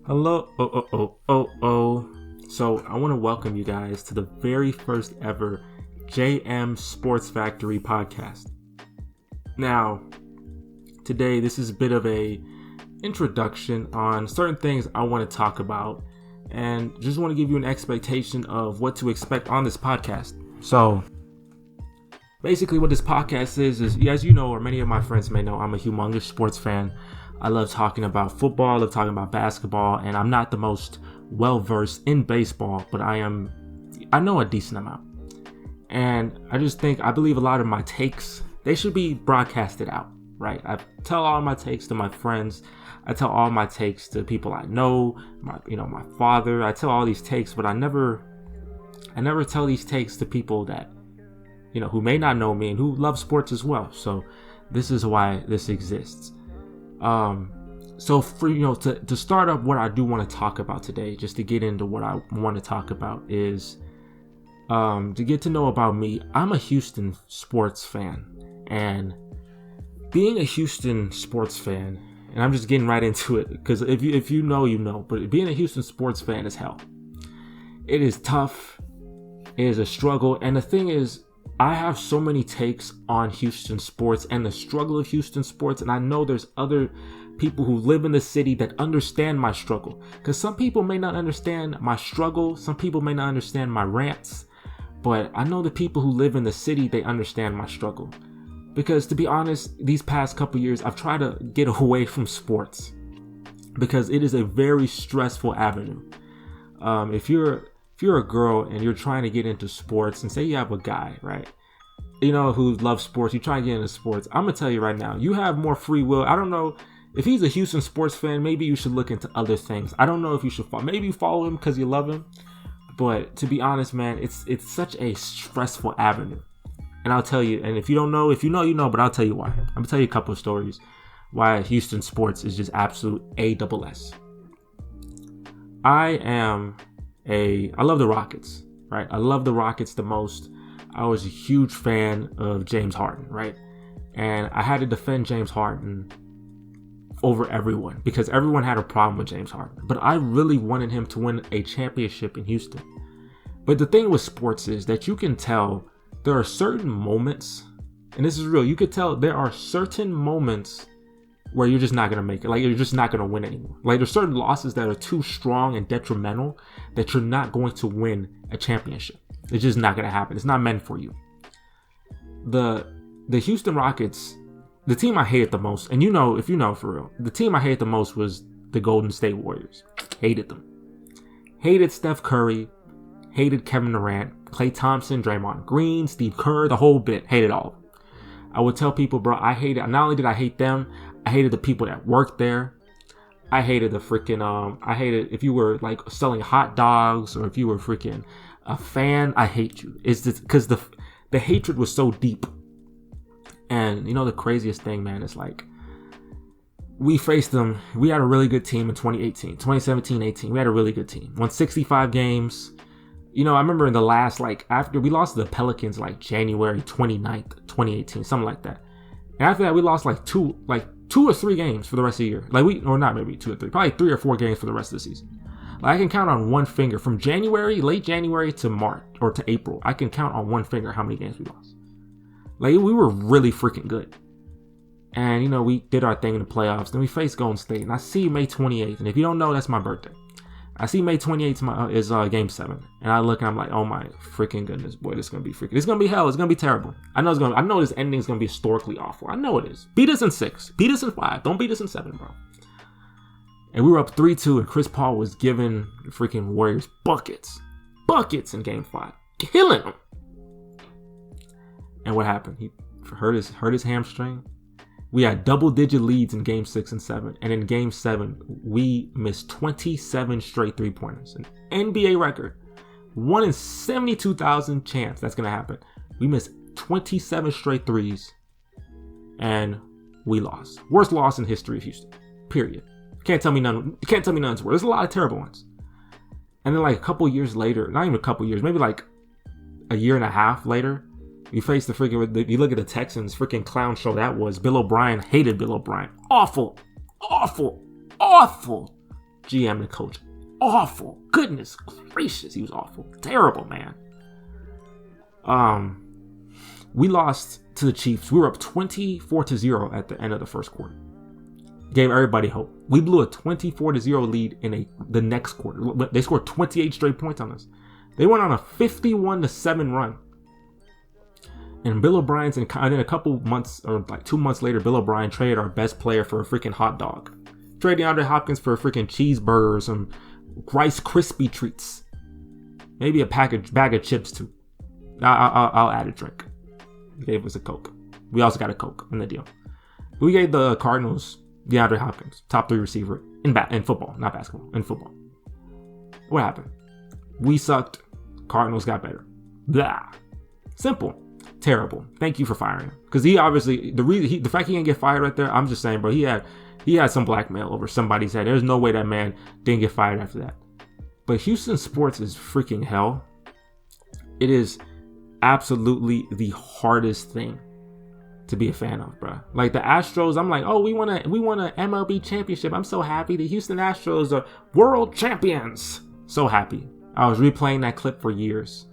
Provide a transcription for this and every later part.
Hello. So I want to welcome you guys to the very first ever JM Sports Factory podcast. Now, today this is a bit of a introduction on certain things I want to talk about and just want to give you an expectation of what to expect on this podcast. So basically what this podcast is, as you know, or many of my friends may know, I'm a humongous sports fan. I love talking about football, I love talking about basketball, and I'm not the most well-versed in baseball, but I know a decent amount. And I believe a lot of my takes, they should be broadcasted out, right? I tell all my takes to my friends. I tell all my takes to people I know, my father. I tell all these takes, but I never tell these takes to people that, who may not know me and who love sports as well. So this is why this exists. So for, to start up what I do want to talk about today, just to get into what I want to talk about is, to get to know about me. I'm a Houston sports fan, and being a Houston sports fan, and I'm just getting right into it because if you know, you know, but being a Houston sports fan is hell. It is tough. It is a struggle. And the thing is, I have so many takes on Houston sports and the struggle of Houston sports, and I know there's other people who live in the city that understand my struggle. Because some people may not understand my struggle, some people may not understand my rants, but I know the people who live in the city, they understand my struggle. Because to be honest, these past couple years, I've tried to get away from sports because it is a very stressful avenue. If you're a girl and you're trying to get into sports, and say you have a guy, right, who loves sports, you try to get into sports, I'm gonna tell you right now, you have more free will. I don't know if he's a Houston sports fan, maybe you should look into other things. I don't know if you should maybe you follow him because you love him, but to be honest, man, it's such a stressful avenue. And I'll tell you, and if you don't know, if you know, you know, but I'll tell you why. I'm gonna tell you a couple of stories why Houston sports is just absolute ASS. I love the Rockets, right? I love the Rockets the most. I was a huge fan of James Harden, right? And I had to defend James Harden over everyone because everyone had a problem with James Harden. But I really wanted him to win a championship in Houston. But the thing with sports is that you can tell there are certain moments, and this is real, you could tell there are certain moments where you're just not going to make it. Like, you're just not going to win anymore. Like, there's certain losses that are too strong and detrimental that you're not going to win a championship. It's just not going to happen. It's not meant for you. The Houston Rockets, the team I hated the most, and if you know for real, the team I hated the most was the Golden State Warriors. Hated them. Hated Steph Curry. Hated Kevin Durant, Klay Thompson, Draymond Green, Steve Kerr, the whole bit. Hated all of them. I would tell people, bro, not only did I hate them, I hated the people that worked there. I hated I hated if you were like selling hot dogs or if you were freaking a fan, I hate you. It's just because the hatred was so deep. And the craziest thing, man, is like, we faced them. We had a really good team in 2018, 2017-18. We had a really good team. Won 65 games. I remember in the last, after we lost to the Pelicans, January 29th, 2018, something like that. And after that, we lost two or three games for the rest of the year. Or not maybe 2 or 3, probably 3 or 4 games for the rest of the season. I can count on one finger from late January to March or to April. I can count on one finger how many games we lost. We were really freaking good. And, we did our thing in the playoffs. Then we faced Golden State. And I see May 28th. And if you don't know, that's my birthday. I see May 28th is Game 7. And I look and I'm like, oh my freaking goodness, boy, this is going to be freaking. It's going to be hell. It's going to be terrible. I know this ending is going to be historically awful. I know it is. Beat us in 6. Beat us in 5. Don't beat us in 7, bro. And we were up 3-2 and Chris Paul was giving the freaking Warriors buckets in Game 5. Killing them. And what happened? He hurt his hamstring. We had double-digit leads in Game 6 and 7. And in Game 7, we missed 27 straight three-pointers. An NBA record. 1 in 72,000 chance that's going to happen. We missed 27 straight threes. And we lost. Worst loss in history of Houston. Period. Can't tell me none's worse. There's a lot of terrible ones. And then a couple years later, not even a couple years, maybe a year and a half later, you face you look at the Texans, freaking clown show that was. Bill O'Brien, hated Bill O'Brien. Awful. GM and coach. Awful. Goodness gracious, he was awful. Terrible, man. We lost to the Chiefs. We were up 24-0 at the end of the first quarter. Gave everybody hope. We blew a 24-0 lead in the next quarter. They scored 28 straight points on us. They went on a 51-7 run. And Bill O'Brien's, and then a couple months, or like 2 months later, Bill O'Brien traded our best player for a freaking hot dog. Traded DeAndre Hopkins for a freaking cheeseburger, some Rice Krispie treats. Maybe a bag of chips too. I'll add a drink. He gave us a Coke. We also got a Coke in the deal. We gave the Cardinals DeAndre Hopkins, top 3 receiver in football, not basketball, in football. What happened? We sucked. Cardinals got better. Blah. Simple. Terrible. Thank you for firing him. Because he obviously, the fact he didn't get fired right there, I'm just saying, bro, he had some blackmail over somebody's head. There's no way that man didn't get fired after that. But Houston sports is freaking hell. It is absolutely the hardest thing to be a fan of, bro. Like the Astros, I'm like, oh, we won an MLB championship. I'm so happy. The Houston Astros are world champions. So happy. I was replaying that clip for years.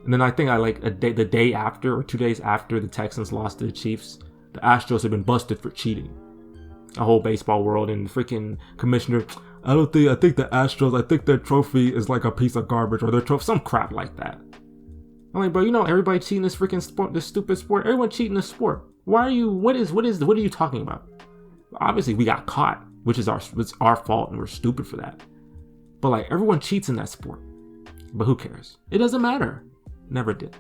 And then I think the day after or 2 days after the Texans lost to the Chiefs, the Astros had been busted for cheating. A whole baseball world, and the freaking commissioner, I think the Astros, I think their trophy is like a piece of garbage, or their trophy, some crap like that. I'm like, bro, you know everybody cheating this freaking sport, this stupid sport. Everyone cheating this sport. What are you talking about? Obviously, we got caught, which is our fault, and we're stupid for that. But like, everyone cheats in that sport. But who cares? It doesn't matter. Never did.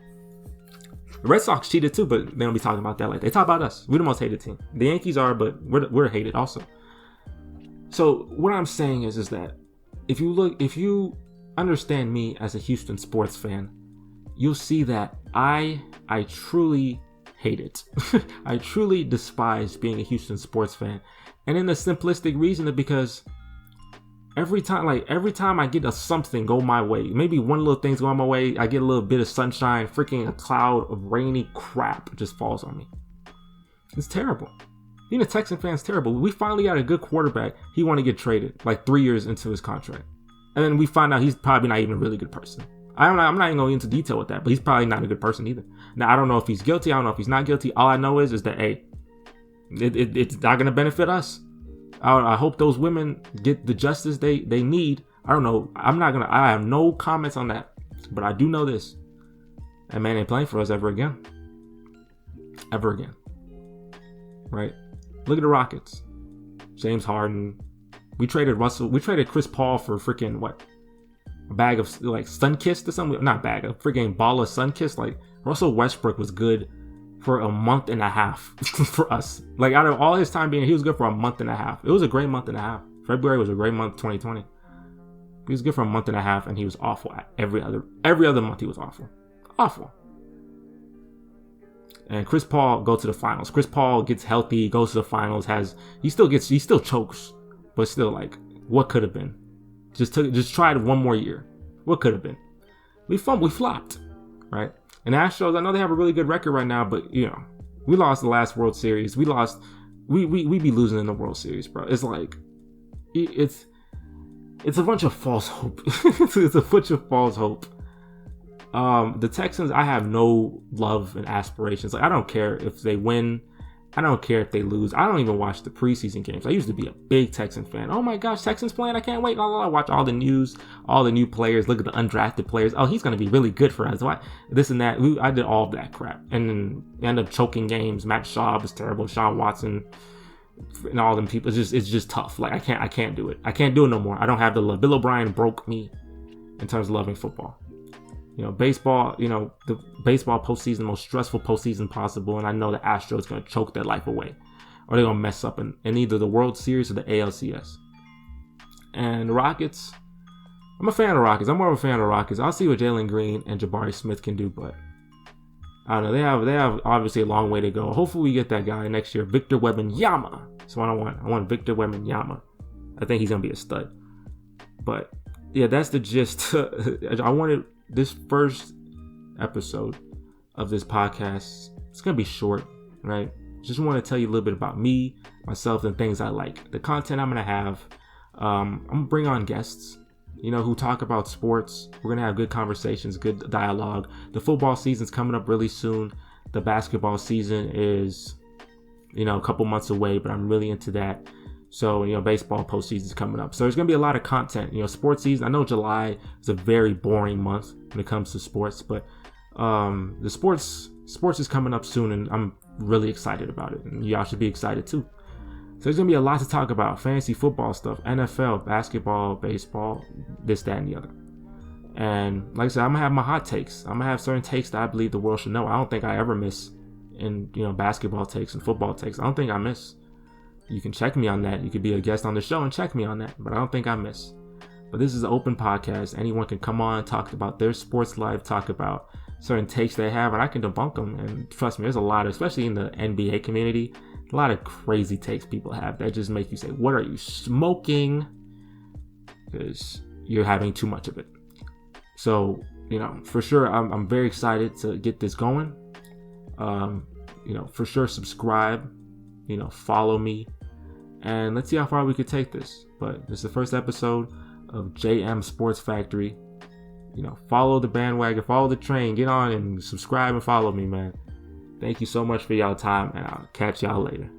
The Red Sox cheated too, but they don't be talking about that. Like, they talk about us. We're the most hated team. The Yankees are, but we're hated also. So what I'm saying is that if you understand me as a Houston sports fan, you'll see that I truly hate it. I truly despise being a Houston sports fan. And in the simplistic reason is because every time I get something go my way, maybe one little thing's going my way, I get a little bit of sunshine, freaking a cloud of rainy crap just falls on me. It's terrible. Being a Texan fan is terrible. We finally got a good quarterback. He want to get traded like 3 years into his contract. And then we find out he's probably not even a really good person. I'm not even going into detail with that, but he's probably not a good person either. Now, I don't know if he's guilty. I don't know if he's not guilty. All I know is that, hey, it's not going to benefit us. I hope those women get the justice they need. I don't know. I have no comments on that. But I do know this. That man ain't playing for us ever again. Ever again. Right? Look at the Rockets. James Harden. We traded Chris Paul for freaking what? A bag of like Sunkist or something? Not bag, a freaking ball of Sunkist. Like, Russell Westbrook was good for a month and a half for us. Like, out of all his time being here, he was good for a month and a half. It was a great month and a half. February was a great month, 2020. He was good for a month and a half, and he was awful at every other month. He was awful. And Chris Paul go to the finals. Chris Paul gets healthy, goes to the finals. He still chokes, but still, like, what could have been? Just tried one more year. What could have been? We flopped, right? And the Astros, I know they have a really good record right now, but you know, we lost the last World Series. We be losing in the World Series, bro. It's like, it's a bunch of false hope. It's a bunch of false hope. The Texans, I have no love and aspirations. Like, I don't care if they win. I don't care if they lose. I don't even watch the preseason games. I used to be a big Texan fan. Oh my gosh, Texans playing. I can't wait. I watch all the news, all the new players. Look at the undrafted players. Oh, he's going to be really good for us. Why? This and that. I did all of that crap. And then end up choking games. Matt Schaub was terrible. Sean Watson and all them people. It's just tough. Like, I can't do it. I can't do it no more. I don't have the love. Bill O'Brien broke me in terms of loving football. You know, baseball, the baseball postseason, the most stressful postseason possible. And I know the Astros going to choke their life away. Or they're going to mess up in either the World Series or the ALCS. And the Rockets, I'm a fan of the Rockets. I'm more of a fan of the Rockets. I'll see what Jalen Green and Jabari Smith can do. But I don't know. They have obviously a long way to go. Hopefully we get that guy next year. Victor Wembanyama. That's what I want. I want Victor Wembanyama. I think he's going to be a stud. But yeah, that's the gist. I wanted this first episode of this podcast. It's going to be short, right? Just want to tell you a little bit about me, myself, and things I like. The content I'm going to have. I'm gonna bring on guests, who talk about sports. We're gonna have good conversations, good dialogue. The football season's coming up really soon. The basketball season is, a couple months away, but I'm really into that. So, baseball postseason's coming up. So there's going to be a lot of content. Sports season. I know July is a very boring month when it comes to sports, but the sports is coming up soon, and I'm really excited about it. And y'all should be excited too. So there's going to be a lot to talk about. Fantasy football stuff, NFL, basketball, baseball, this, that, and the other. And like I said, I'm going to have my hot takes. I'm going to have certain takes that I believe the world should know. I don't think I ever miss in, basketball takes and football takes. I don't think I miss. You can check me on that. You could be a guest on the show and check me on that, but I don't think I miss. But this is an open podcast. Anyone can come on, talk about their sports life, talk about certain takes they have, and I can debunk them. And trust me, there's a lot, especially in the NBA community, a lot of crazy takes people have that just make you say, what are you smoking? Because you're having too much of it. So, for sure, I'm very excited to get this going. For sure, subscribe, follow me, and let's see how far we could take this. But this is the first episode of JM Sports Factory. Follow the bandwagon, follow the train, get on and subscribe and follow me, man. Thank you so much for y'all time, and I'll catch y'all later.